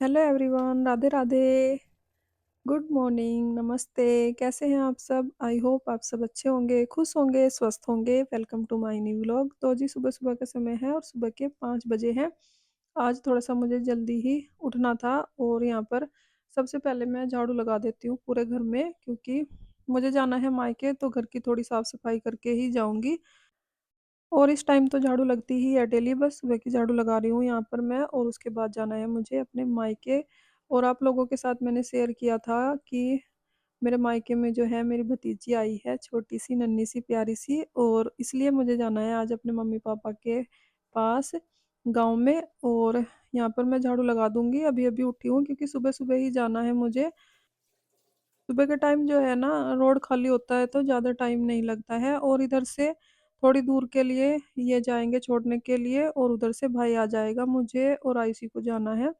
Hello everyone, Radhe Radhe. Good morning, नमस्ते। कैसे हैं आप सब? आई होप आप सब अच्छे होंगे, खुश होंगे, स्वस्थ होंगे। Welcome to my new vlog. तो जी सुबह सुबह का समय है और सुबह के 5 बजे हैं। आज थोड़ा सा मुझे जल्दी ही उठना था और यहाँ पर सबसे पहले मैं झाड़ू लगा देती हूँ पूरे घर में, क्योंकि मुझे जाना है मायके, तो घर की थोड़ी साफ सफाई करके ही जाऊंगी। और इस टाइम तो झाड़ू लगती ही है डेली, बस सुबह की झाड़ू लगा रही हूँ यहाँ पर मैं। और उसके बाद जाना है मुझे अपने मायके। और आप लोगों के साथ मैंने शेयर किया था कि मेरे मायके में जो है मेरी भतीजी आई है, छोटी सी नन्ही सी प्यारी सी, और इसलिए मुझे जाना है आज अपने मम्मी पापा के पास गांव में। और यहाँ पर मैं झाड़ू लगा दूंगी। अभी अभी उठी हूँ क्योंकि सुबह सुबह ही जाना है मुझे। सुबह के टाइम जो है ना, रोड खाली होता है तो ज़्यादा टाइम नहीं लगता है। और इधर से थोड़ी दूर के लिए ये जाएंगे छोड़ने के लिए, और उधर से भाई आ जाएगा। मुझे और आयुषी को जाना है,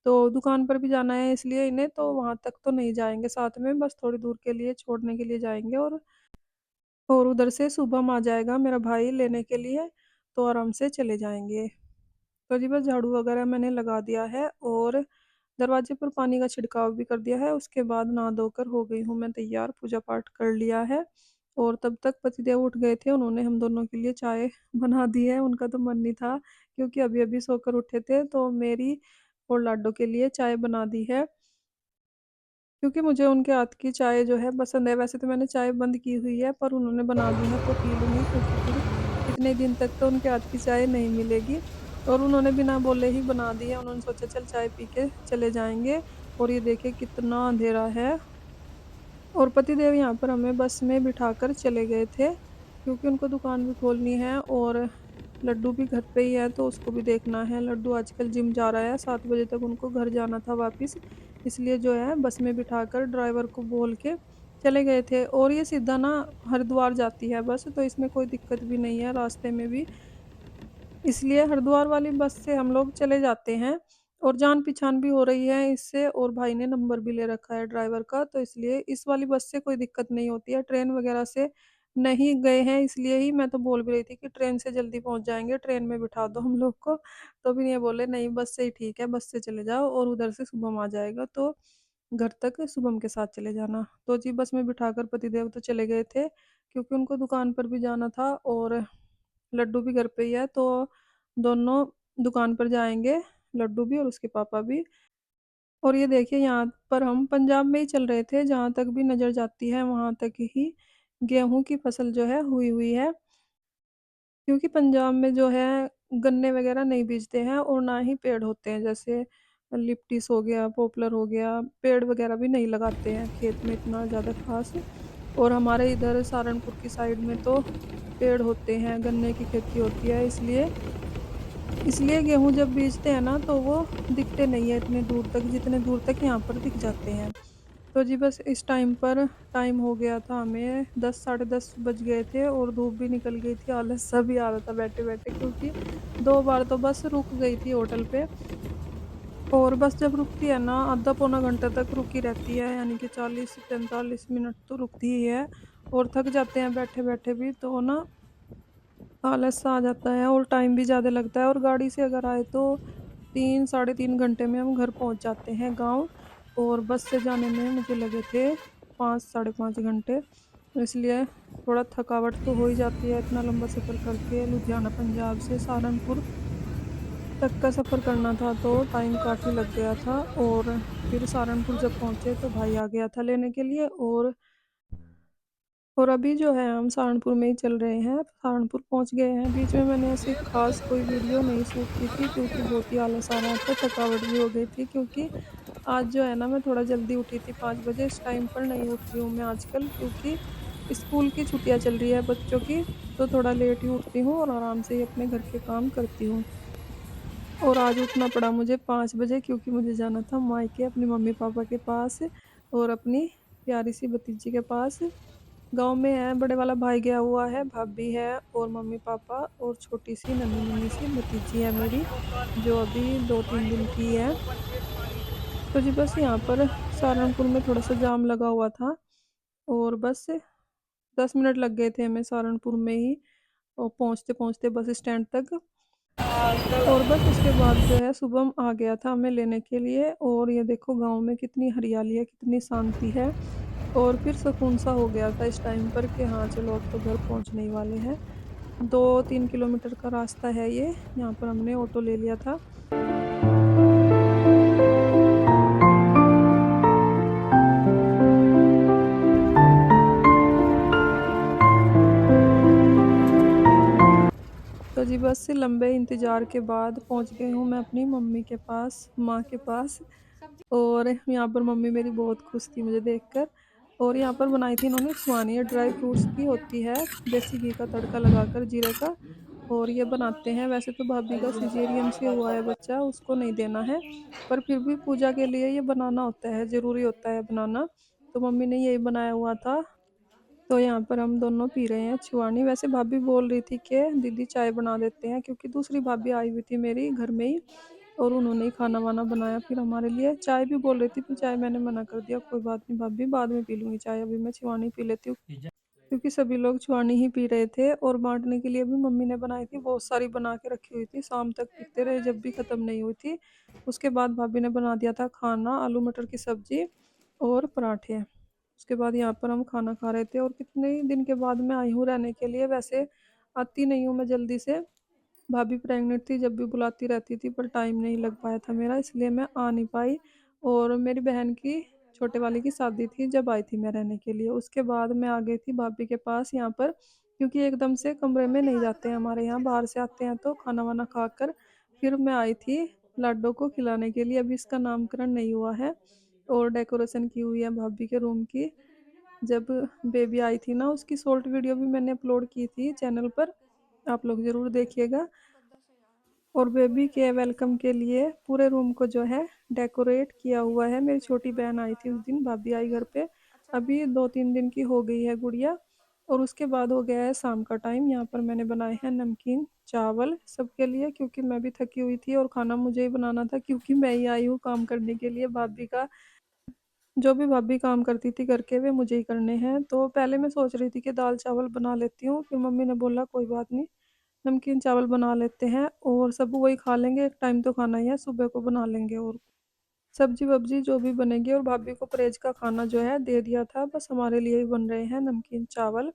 तो दुकान पर भी जाना है, इसलिए इन्हें तो वहां तक तो नहीं जाएंगे साथ में, बस थोड़ी दूर के लिए छोड़ने के लिए जाएंगे। और उधर से शुभम आ जाएगा मेरा भाई लेने के लिए, तो आराम से चले जाएंगे। तो जी बस झाड़ू वगैरह मैंने लगा दिया है और दरवाजे पर पानी का छिड़काव भी कर दिया है। उसके बाद नहा धोकर हो गई हूँ मैं तैयार, पूजा पाठ कर लिया है। और तब तक पतिदेव उठ गए थे, उन्होंने हम दोनों के लिए चाय बना दी है। उनका तो मन नहीं था क्योंकि अभी अभी सोकर उठे थे, तो मेरी और लाडो के लिए चाय बना दी है, क्योंकि मुझे उनके हाथ की चाय जो है पसंद है। वैसे तो मैंने चाय बंद की हुई है, पर उन्होंने बना दी है तो पी लूंगी, क्योंकि फिर इतने दिन तक तो उनके हाथ की चाय नहीं मिलेगी। और उन्होंने बिना बोले ही बना दी है, उन्होंने सोचा चल चाय पी के चले जाएंगे। और ये देखिए कितना अंधेरा है। और पतिदेव यहाँ पर हमें बस में बिठाकर चले गए थे, क्योंकि उनको दुकान भी खोलनी है। और लड्डू भी घर पे ही है, तो उसको भी देखना है। लड्डू आजकल जिम जा रहा है, 7 बजे तक उनको घर जाना था वापस, इसलिए जो है बस में बिठाकर ड्राइवर को बोल के चले गए थे। और ये सीधा ना हरिद्वार जाती है बस, तो इसमें कोई दिक्कत भी नहीं है रास्ते में भी, इसलिए हरिद्वार वाली बस से हम लोग चले जाते हैं। और जान पहचान भी हो रही है इससे, और भाई ने नंबर भी ले रखा है ड्राइवर का, तो इसलिए इस वाली बस से कोई दिक्कत नहीं होती है। ट्रेन वगैरह से नहीं गए हैं, इसलिए ही मैं तो बोल भी रही थी कि ट्रेन से जल्दी पहुंच जाएंगे, ट्रेन में बिठा दो हम लोग को। तो भी ये बोले नहीं, बस से ही ठीक है, बस से चले जाओ और उधर से शुभम आ जाएगा, तो घर तक शुभम के साथ चले जाना। तो जी बस में बिठाकर पतिदेव तो चले गए थे, क्योंकि उनको दुकान पर भी जाना था। और लड्डू भी घर पे ही है, तो दोनों दुकान पर जाएंगे, लड्डू भी और उसके पापा भी। और ये देखिए यहाँ पर हम पंजाब में ही चल रहे थे, जहाँ तक भी नज़र जाती है वहाँ तक ही गेहूं की फसल जो है हुई हुई है, क्योंकि पंजाब में जो है गन्ने वगैरह नहीं बीजते हैं और ना ही पेड़ होते हैं, जैसे लिप्टिस हो गया, पॉपुलर हो गया, पेड़ वगैरह भी नहीं लगाते हैं खेत में इतना ज़्यादा खास। और हमारे इधर सहारनपुर की साइड में तो पेड़ होते हैं, गन्ने की खेती होती है, इसलिए इसलिए गेहूं जब बीजते हैं ना, तो वो दिखते नहीं है इतने दूर तक, जितने दूर तक यहाँ पर दिख जाते हैं। तो जी बस इस टाइम पर टाइम हो गया था, हमें 10 साढ़े 10 बज गए थे और धूप भी निकल गई थी, आलस सा भी आ रहा था बैठे बैठे, क्योंकि 2 बार तो बस रुक गई थी होटल पे। और बस जब रुकती है ना, आधा पौना घंटा तक रुकी रहती है, यानी कि 40 से 45 मिनट तो रुकती ही है। और थक जाते हैं बैठे बैठे भी, तो ना आलस सा आ जाता है और टाइम भी ज़्यादा लगता है। और गाड़ी से अगर आए तो 3 साढ़े 3 घंटे में हम घर पहुंच जाते हैं गांव। और बस से जाने में मुझे लगे थे 5 साढ़े 5 घंटे, इसलिए थोड़ा थकावट तो हो ही जाती है, इतना लंबा सफ़र करके लुधियाना पंजाब से सहारनपुर तक का सफ़र करना था, तो टाइम काफ़ी लग गया था। और फिर सहारनपुर जब पहुंचे तो भाई आ गया था लेने के लिए। और अभी जो है हम सहारनपुर में ही चल रहे हैं, सहारनपुर पहुंच गए हैं। बीच में मैंने ऐसी खास कोई वीडियो नहीं शूट की थी, क्योंकि बहुत ही आलस आ रहा था, थकावट भी हो गई थी, क्योंकि आज जो है ना मैं थोड़ा जल्दी उठी थी 5 बजे। इस टाइम पर नहीं उठ रही हूँ मैं आजकल, क्योंकि स्कूल की छुट्टियां चल रही है बच्चों की, तो थोड़ा लेट ही उठती हूँ और आराम से ही अपने घर के काम करती हूँ। और आज उठना पड़ा मुझे 5 बजे, क्योंकि मुझे जाना था मायके अपने मम्मी पापा के पास और अपनी प्यारी सी भतीजी के पास। गांव में है, बड़े वाला भाई गया हुआ है, भाभी है और मम्मी पापा, और छोटी सी नन्ही मुन्नी सी भतीजी है मेरी, जो अभी 2 3 दिन की है। तो जी बस यहाँ पर सहारनपुर में थोड़ा सा जाम लगा हुआ था, और बस 10 मिनट लग गए थे हमें सहारनपुर में ही, और पहुँचते पहुँचते बस स्टैंड तक। और बस उसके बाद जो है शुभम आ गया था हमें लेने के लिए। और ये देखो गाँव में कितनी हरियाली है, कितनी शांति है। और फिर सुकून सा हो गया था इस टाइम पर कि हाँ चलो अब तो घर पहुँचने ही वाले हैं। 2-3 किलोमीटर का रास्ता है ये, यहाँ पर हमने ऑटो ले लिया था। तो जी बस लंबे इंतज़ार के बाद पहुँच गई हूँ मैं अपनी मम्मी के पास, माँ के पास। और यहाँ पर मम्मी मेरी बहुत खुश थी मुझे देखकर। और यहाँ पर बनाई थी इन्होंने खुबानी, ये ड्राई फ्रूट्स की होती है, देसी घी का तड़का लगाकर जीरे का। और ये बनाते हैं। वैसे तो भाभी का सिजेरियन से हुआ है बच्चा, उसको नहीं देना है, पर फिर भी पूजा के लिए ये बनाना होता है, ज़रूरी होता है बनाना। तो मम्मी ने यही बनाया हुआ था। तो यहाँ पर हम दोनों पी रहे हैं छुआनी। वैसे भाभी बोल रही थी कि दीदी चाय बना देते हैं, क्योंकि दूसरी भाभी आई हुई थी मेरी घर में ही, और उन्होंने ही खाना वाना बनाया फिर हमारे लिए। चाय भी बोल रही थी, फिर चाय मैंने मना कर दिया, कोई बात नहीं भाभी, बाद में पी लूंगी चाय, अभी मैं छुआनी पी लेती हूँ। क्योंकि सभी लोग छुआनी ही पी रहे थे। और बांटने के लिए भी मम्मी ने बनाई थी, बहुत सारी बना के रखी हुई थी, शाम तक पीते रहे जब भी खत्म नहीं हुई थी। उसके बाद भाभी ने बना दिया था खाना, आलू मटर की सब्जी और पराठे। उसके बाद यहाँ पर हम खाना खा रहे थे। और कितने ही दिन के बाद मैं आई हूँ रहने के लिए। वैसे आती नहीं हूँ मैं जल्दी से, भाभी प्रेग्नेंट थी, जब भी बुलाती रहती थी, पर टाइम नहीं लग पाया था मेरा, इसलिए मैं आ नहीं पाई। और मेरी बहन की, छोटे वाली की शादी थी, जब आई थी मैं रहने के लिए। उसके बाद मैं आ गई थी भाभी के पास यहाँ पर, क्योंकि एकदम से कमरे में नहीं जाते हैं हमारे यहाँ, बाहर से आते हैं तो खाना वाना खाकर फिर मैं आई थी लाडो को खिलाने के लिए। अभी इसका नामकरण नहीं हुआ है। और डेकोरेशन की हुई है भाभी के रूम की। जब बेबी आई थी ना, उसकी शॉर्ट वीडियो भी मैंने अपलोड की थी चैनल पर, आप लोग ज़रूर देखिएगा। और बेबी के वेलकम के लिए पूरे रूम को जो है डेकोरेट किया हुआ है। मेरी छोटी बहन आई थी उस दिन, भाभी आई घर पे। अभी 2-3 दिन की हो गई है गुड़िया। और उसके बाद हो गया है शाम का टाइम। यहाँ पर मैंने बनाए हैं नमकीन चावल सबके लिए, क्योंकि मैं भी थकी हुई थी और खाना मुझे ही बनाना था, क्योंकि मैं ही आई हूँ काम करने के लिए। भाभी का जो भी भाभी काम करती थी घर के, वे मुझे ही करने हैं। तो पहले मैं सोच रही थी कि दाल चावल बना लेती हूँ, फिर मम्मी ने बोला कोई बात नहीं, नमकीन चावल बना लेते हैं, और सब वही खा लेंगे, एक टाइम तो खाना ही है, सुबह को बना लेंगे। और सब्जी वब्जी जो भी बनेगी। और भाभी को परहेज का खाना जो है दे दिया था, बस हमारे लिए ही बन रहे हैं नमकीन चावल।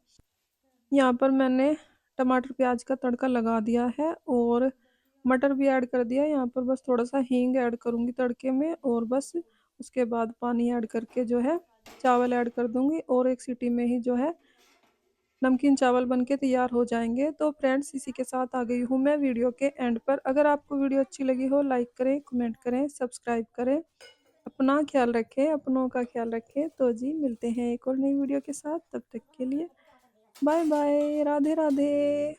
यहाँ पर मैंने टमाटर प्याज का तड़का लगा दिया है, और मटर भी ऐड कर दिया। यहाँ पर बस थोड़ा सा हींग ऐड करूँगी तड़के में, और बस उसके बाद पानी ऐड करके जो है चावल ऐड कर दूँगी, और एक सीटी में ही जो है नमकीन चावल बनके तैयार हो जाएंगे। तो फ्रेंड्स, इसी के साथ आ गई हूँ मैं वीडियो के एंड पर। अगर आपको वीडियो अच्छी लगी हो, लाइक करें, कमेंट करें, सब्सक्राइब करें। अपना ख्याल रखें, अपनों का ख्याल रखें। तो जी मिलते हैं एक और नई वीडियो के साथ, तब तक के लिए बाय बाय, राधे राधे।